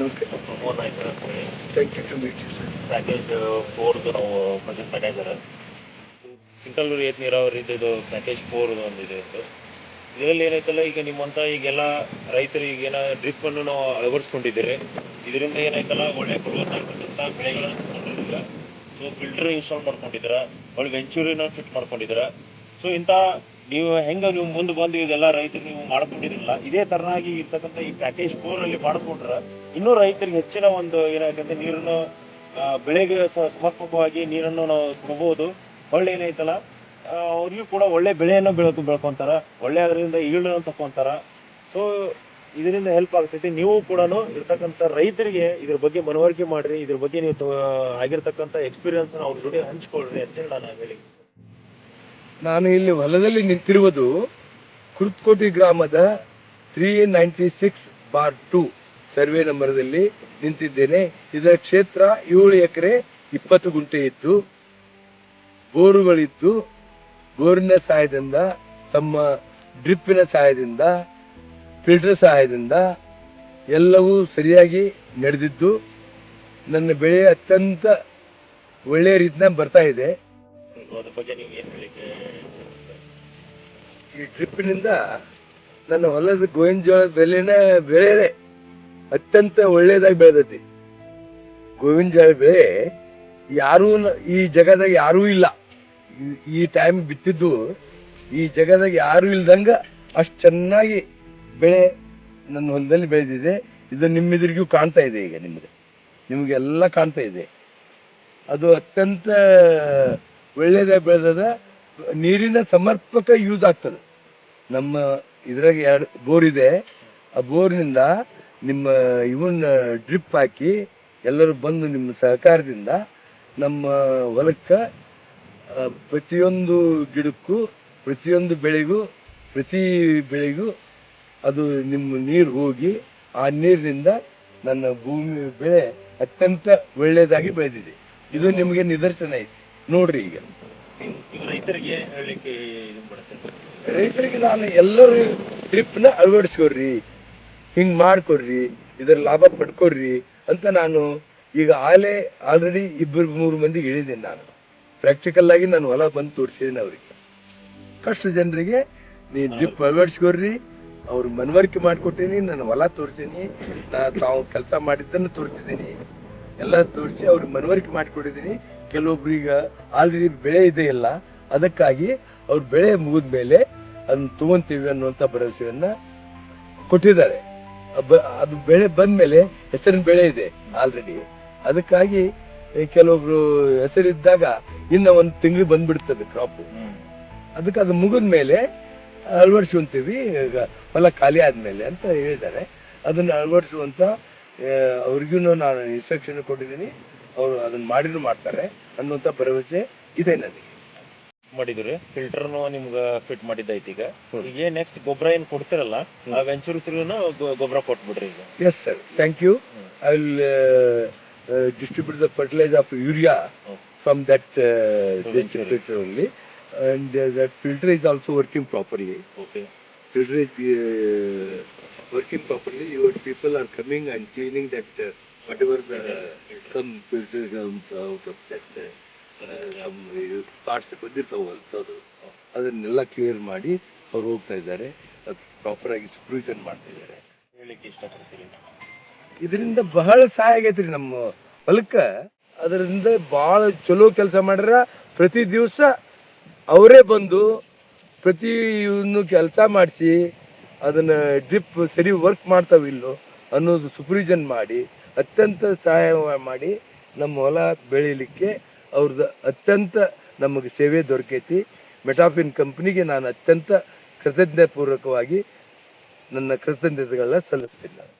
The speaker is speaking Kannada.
Okay. ಪ್ರಮೋದ್ ನಾಯ್ಕರ್ ಅಂತ ಹೇಳಿ Thank you to meet you, sir. Package 4 ನಾವು ಪ್ರೆಸೆಂಟ್ ಮ್ಯಾನೇಜರ್ ಸಿಂಗಲ್ ಏತ್ ನೀರಾವರಿ ಇದು ಪ್ಯಾಕೇಜ್ 4 ಒಂದಿದೆ ಇದು. ಇದರಲ್ಲಿ ಏನೈತಲ್ಲ, ಈಗ ನಿಮ್ಮಂತ ಈಗೆಲ್ಲ ರೈತರಿಗೆ ಏನೋ ಡ್ರಿಪ್ ಅನ್ನು ನಾವು ಅಳವಡಿಸ್ಕೊಂಡಿದ್ದೀರಿ. ಇದರಿಂದ ಏನಾಯ್ತಲ್ಲ, ಒಳ್ಳೆ ಗ್ರೋತ್ ಆಗ್ತಕ್ಕಂಥ ಬೆಳೆಗಳನ್ನು ತಗೊಂಡಿದ್ದೀರಾ. ಸೊ ಫಿಲ್ಟರ್ ಇನ್ಸ್ಟಾಲ್ ಮಾಡ್ಕೊಂಡಿದ್ದೀರಾ, ಒಳ್ಳೆ ವೆಂಚೂರಿನ ಫಿಟ್ ಮಾಡ್ಕೊಂಡಿದ್ದೀರಾ. ಸೊ ಇಂಥ ನೀವು ಹೆಂಗೆ ನೀವು ಮುಂದೆ ಬಂದು ಇದೆಲ್ಲ ರೈತರು ನೀವು ಮಾಡ್ಕೊಂಡಿರಲಿಲ್ಲ, ಇದೇ ತರನಾಗಿ ಇರ್ತಕ್ಕಂಥ ಈ ಪ್ಯಾಕೇಜ್ 4 ಅಲ್ಲಿ ಮಾಡ್ಕೊಂಡ್ರೆ ಇನ್ನೂ ರೈತರಿಗೆ ಹೆಚ್ಚಿನ ಒಂದು ಏನಾಗುತ್ತೆ, ನೀರನ್ನು ಬೆಳೆಗೆ ಸಮರ್ಪಕವಾಗಿ ನೀರನ್ನು ನಾವು ಕೊಡ್ಬೋದು. ಒಳ್ಳೆ ಏನೈತಲ್ಲ, ಅವ್ರಿಗೂ ಕೂಡ ಒಳ್ಳೆ ಬೆಳೆಯನ್ನು ಬೆಳ್ಕೊಂತಾರ, ಒಳ್ಳೆ ಅದರಿಂದ ಈಲ್ಡನ್ನು ತಗೊಂತಾರ. ಸೊ ಇದರಿಂದ ಹೆಲ್ಪ್ ಆಗ್ತೈತಿ. ನೀವು ಕೂಡ ಇರ್ತಕ್ಕಂಥ ರೈತರಿಗೆ ಇದ್ರ ಬಗ್ಗೆ ಮನವರಿಕೆ ಮಾಡ್ರಿ, ಇದ್ರ ಬಗ್ಗೆ ನೀವು ಆಗಿರ್ತಕ್ಕಂಥ ಎಕ್ಸ್ಪೀರಿಯನ್ಸ್ ಅವ್ರ ಜೊತೆ ಹಂಚ್ಕೊಳ್ರಿ ಅಂತೇಳಿ ನಾನು ಹೇಳಿ. ನಾನು ಇಲ್ಲಿ ಹೊಲದಲ್ಲಿ ನಿಂತಿರುವುದು ಕುರ್ತಕೋಟಿ ಗ್ರಾಮದ 396/2 ಸರ್ವೆ ನಂಬರ್ದಲ್ಲಿ ನಿಂತಿದ್ದೇನೆ. ಇದರ ಕ್ಷೇತ್ರ 7 ಎಕರೆ 20 ಗುಂಟೆ ಇದ್ದು, ಬೋರುಗಳಿದ್ದು, ಬೋರಿನ ಸಹಾಯದಿಂದ, ತಮ್ಮ ಡ್ರಿಪ್ಪಿನ ಸಹಾಯದಿಂದ, ಫಿಲ್ಟರ್ ಸಹಾಯದಿಂದ ಎಲ್ಲವೂ ಸರಿಯಾಗಿ ನಡೆದಿದ್ದು, ನನ್ನ ಬೆಳೆ ಅತ್ಯಂತ ಒಳ್ಳೆಯ ರೀತಿಯಿಂದ ಬರ್ತಾ ಇದೆ. ಅದ್ರ ಬಗ್ಗೆ ನೀವು ಏನು ಹೇಳಿಕೆ? ಈ ಡ್ರಿಪ್ಪಿನಿಂದ ನನ್ನ ಹೊಲದ ಗೋವಿನ ಜೋಳದ ಬೆಳೆ ಅತ್ಯಂತ ಒಳ್ಳೆಯದಾಗಿ ಬೆಳೆದೈತಿ. ಗೋವಿನ ಜೋಳ ಬೆಳೆ ಈ ಜಗದಾಗ ಯಾರೂ ಇಲ್ಲ. ಈ ಟೈಮ್ ಬಿತ್ತಿದ್ದು ಈ ಜಗದಾಗ ಯಾರು ಇಲ್ದಂಗ ಅಷ್ಟು ಚೆನ್ನಾಗಿ ಬೆಳೆ ನನ್ನ ಹೊಲದಲ್ಲಿ ಬೆಳೆದಿದೆ. ಇದು ನಿಮ್ಮೆದುರಿಗೂ ಕಾಣ್ತಾ ಇದೆ. ಈಗ ನಿಮಗೆಲ್ಲ ಕಾಣ್ತಾ ಇದೆ. ಅದು ಅತ್ಯಂತ ಒಳ್ಳೆಯದಾಗಿ ಬೆಳೆದ. ನೀರಿನ ಸಮರ್ಪಕ ಯೂಸ್ ಆಗ್ತದೆ. ನಮ್ಮ ಇದ್ರಾಗ 2 ಬೋರ್ ಇದೆ. ಆ ಬೋರ್ನಿಂದ ನಿಮ್ಮ ಇವನ್ನ ಡ್ರಿಪ್ ಹಾಕಿ ಎಲ್ಲರೂ ಬಂದು ನಿಮ್ಮ ಸಹಕಾರದಿಂದ ನಮ್ಮ ಹೊಲಕ್ಕೆ ಪ್ರತಿಯೊಂದು ಗಿಡಕ್ಕೂ, ಪ್ರತಿಯೊಂದು ಪ್ರತಿ ಬೆಳೆಗೂ ಅದು ನಿಮ್ಮ ನೀರು ಹೋಗಿ ಆ ನೀರಿನಿಂದ ನನ್ನ ಭೂಮಿ ಬೆಳೆ ಅತ್ಯಂತ ಒಳ್ಳೆಯದಾಗಿ ಬೆಳೆದಿದೆ. ಇದು ನಿಮಗೆ ನಿದರ್ಶನ ಐತಿ, ನೋಡ್ರಿ. ಈಗ ರೈತರಿಗೆ ಹೇಳಲಿಕ್ಕೆ ರೈತರಿಗೆ ನಾನು ಎಲ್ಲರೂ ಡ್ರಿಪ್ನ ಅಳವಡಿಸ್ಕೊಡ್ರಿ, ಹಿಂಗೆ ಮಾಡ್ಕೊಡ್ರಿ, ಇದರ ಲಾಭ ಪಡ್ಕೊಡ್ರಿ ಅಂತ ನಾನು ಈಗ ಆಲ್ರೆಡಿ 2-3 ಮಂದಿಗೆ ಹೇಳಿದ್ದೀನಿ. ನಾನು ಪ್ರಾಕ್ಟಿಕಲ್ ಆಗಿ ನಾನು ಹೊಲ ಬಂದು ತೋರಿಸಿದ್ದೀನಿ ಅವರಿಗೆ. ಕಷ್ಟು ಜನರಿಗೆ ನೀ ಡ್ರಿಪ್ ಅಳವಡಿಸ್ಕೊಡ್ರಿ, ಅವ್ರು ಮನವರಿಕೆ ಮಾಡಿಕೊಟ್ಟಿನಿ, ನಾನು ಹೊಲ ತೋರಿಸ್ತೀನಿ, ತಾವು ಕೆಲಸ ಮಾಡಿದ್ದನ್ನು ತೋರಿಸಿದ್ದೀನಿ, ಎಲ್ಲ ತೋರಿಸಿ ಅವ್ರಿಗೆ ಮನವರಿಕೆ ಮಾಡಿಕೊಟ್ಟಿದ್ದೀನಿ. ಕೆಲವೊಬ್ರು ಈಗ ಆಲ್ರೆಡಿ ಬೆಳೆ ಇದೆಯಲ್ಲ, ಅದಕ್ಕಾಗಿ ಅವ್ರ ಬೆಳೆ ಮುಗಿದ ಮೇಲೆ ಅದನ್ನ ತಗೊಂತೀವಿ ಅನ್ನುವಂಥ ಭರವಸೆಯನ್ನ ಕೊಟ್ಟಿದ್ದಾರೆ. ಅದು ಬೆಳೆ ಬಂದ್ಮೇಲೆ ಹೆಸರಿನ ಬೆಳೆ ಇದೆ ಆಲ್ರೆಡಿ. ಅದಕ್ಕಾಗಿ ಕೆಲವೊಬ್ರು ಹೆಸರಿದ್ದಾಗ ಇನ್ನ 1 ತಿಂಗಳು ಬಂದ್ಬಿಡ್ತದೆ ಕ್ರಾಪ್. ಅದಕ್ಕೆ ಅದು ಮುಗಿದ ಮೇಲೆ ಅಳವಡಿಸ್ಕೊಂತೀವಿ, ಹೊಲ ಖಾಲಿ ಆದ್ಮೇಲೆ ಅಂತ ಹೇಳಿದ್ದಾರೆ. ಅದನ್ನ ಅಳವಡಿಸುವಂತ ಅವ್ರಿಗೂ ನಾನು ಇನ್ಸ್ಟ್ರಕ್ಷನ್ ಕೊಟ್ಟಿದ್ದೀನಿ. ಅವರು ಅದನ್ನ ಮಾಡ್ತಾರೆ ಅನ್ನುವಂಥ ಭರವಸೆ ಇದೆ ನನಗೆ. ಮಾಡಿದ್ರಿ ಫಿಲ್ಟರ್ನು ನಿಮ್ಗೆ ಫಿಟ್ ಮಾಡಿದ್ದೈತಿ. ಈಗ ನೆಕ್ಸ್ಟ್ ಗೊಬ್ಬರ ಏನು ಕೊಡ್ತಿರಲ್ಲ, ಆ ವೆಂಚೂರ್ ಥ್ರೂನ ಗೊಬ್ಬರ ಕೊಟ್ಬಿಡ್ರಿ ಈಗ. Yes sir, thank you. I will distribute the fertilizer of urea from that filter only, and that filter is also working properly. Okay. Filter is working properly. Your people are coming and cleaning that whatever the some filter comes out of that some parts ಬಂದಿರ್ತಾವಲ್ಲ, ಅದನ್ನೆಲ್ಲ ಕ್ಲಿಯರ್ ಮಾಡಿ ಅವ್ರು ಹೋಗ್ತಾ ಇದ್ದಾರೆ. ಅದು ಪ್ರಾಪರ್ ಆಗಿ ಸೂಪರ್ವಿಷನ್ ಮಾಡ್ತಾ ಇದ್ದಾರೆ. ಹೇಳಿಕ್ಕೆ ಇಷ್ಟಪಡ್ತೀನಿ. ಇದರಿಂದ ಬಹಳ ಸಹಾಯ ಆಗೈತ್ರಿ ನಮ್ಮ ಹೊಲಕ್ಕೆ. ಅದರಿಂದ ಭಾಳ ಚಲೋ ಕೆಲಸ ಮಾಡ್ಯಾರ. ಪ್ರತಿ ದಿವಸ ಅವರೇ ಬಂದು ಪ್ರತಿಯೊಂದು ಕೆಲಸ ಮಾಡಿಸಿ ಅದನ್ನು ಡ್ರಿಪ್ ಸರಿ ವರ್ಕ್ ಮಾಡ್ತಾವಿಲ್ಲೋ ಅನ್ನೋದು ಸೂಪರ್ವಿಷನ್ ಮಾಡಿ ಅತ್ಯಂತ ಸಹಾಯ ಮಾಡಿ ನಮ್ಮ ಹೊಲ ಬೆಳೀಲಿಕ್ಕೆ ಅವ್ರದ್ದು ಅತ್ಯಂತ ನಮಗೆ ಸೇವೆ ದೊರಕೈತಿ. ಮೆಟಾಫಿನ್ ಕಂಪ್ನಿಗೆ ನಾನು ಅತ್ಯಂತ ಕೃತಜ್ಞಪೂರ್ವಕವಾಗಿ ನನ್ನ ಕೃತಜ್ಞತೆಗಳನ್ನ ಸಲ್ಲಿಸ್ತೀನಿ ನಾನು.